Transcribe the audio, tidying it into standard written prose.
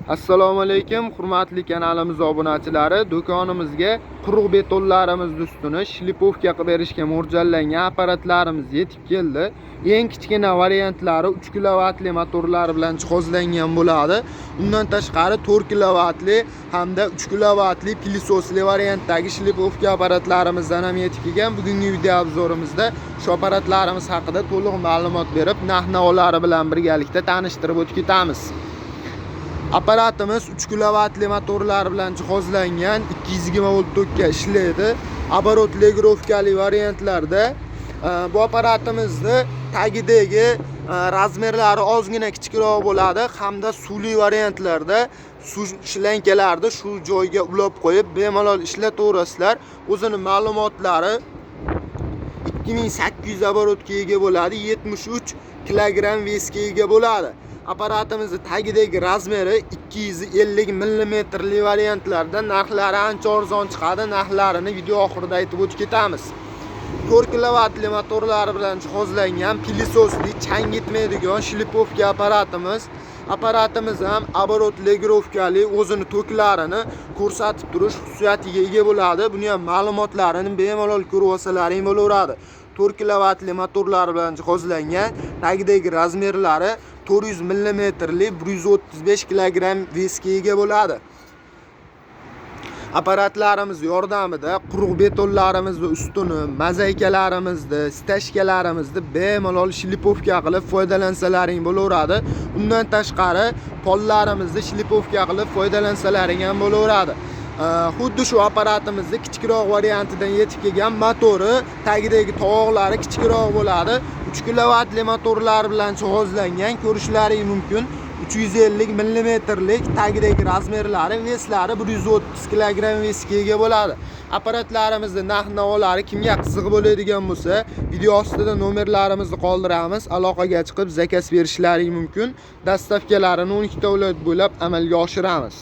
Assalomu alaykum, hurmatli kanalimiz obunachilari. Do'konimizga quruq betonlarimiz ustini shlipovka qilib berishga mo'ljallangan apparatlarimiz yetib keldi. Eng kichkina variantlari 3 kilovatli motorlar bilan jihozlangan bo'ladi. Undan tashqari 4 kilovatli hamda 3 kilovatli pilsosli variantdagi shlipovka apparatlarimizdan ham yetib kelgan. Bugungi video obzorimizda shu apparatlarimiz haqida to'liq ma'lumot berib, narx-navolari bilan birgalikda tanishtirib o'tib ketamiz. Apparatimiz 3 kilovatli motorlar bilan jihozlangan, 220 volt tokka ishlaydi. Оборот legirovkali variantlarda bu apparatimizni tagidagi razmerlari ozgina kichikroq bo'ladi hamda suvli variantlarda suv shlankalarni shu joyga ulab qo'yib bemalol ishlataverasizlar. O'zini ma'lumotlari 2800 оборотga ega bo'ladi, 73 kilogramm vesga ega bo'ladi. Apparatimizning tagidagi razmeri 250 mm li variantlarda narxlari ancha arzon chiqadi. Narxlarini video oxirida aytib o'tib ketamiz. 4 kilovatli motorlar bilan jihozlangan pilsosli chang yetmaydigan shlipovka apparatimiz. Apparatimiz ham оборот legirovkali, o'zini toklarini ko'rsatib turish xususiyatiga ega bo'ladi. Buni ham ma'lumotlarini bemalol ko'rib olsalaring bo'laveradi. 4 kilovatli motorlar bilan jihozlangan, tagidagi razmerlari 400 mm li 135 kilogramm vesga ega bo'ladi. Apparatlarimiz yordamida quruq betonlarimizni ustini, mozaikalarimizni, stashkalarimizni bemalol shlipovka qilib foydalansalaring bo'laveradi. Undan tashqari pollarimizni shlipovka qilib foydalansalaring ham bo'laveradi. Xuddi shu apparatimizning kichikroq variantidan yetib kelgan motori, tagidagi tovoqlari kichikroq bo'ladi. 3 kilovatli motorlar bilan jihozlangan, ko'rishlaringiz mumkin. 350 mm lik tagidagi razmerlari, veslari 130 kilogramm vesga ega bo'ladi. Apparatlarimizning narx-navolari kimga qiziq bo'ladigan bo'lsa, video ostida nomerlarimizni qoldiramiz. Aloqaga chiqib zakaz berishlaringiz mumkin. Dastavkalarini 12 ta viloyat bo'ylab amalga oshiramiz.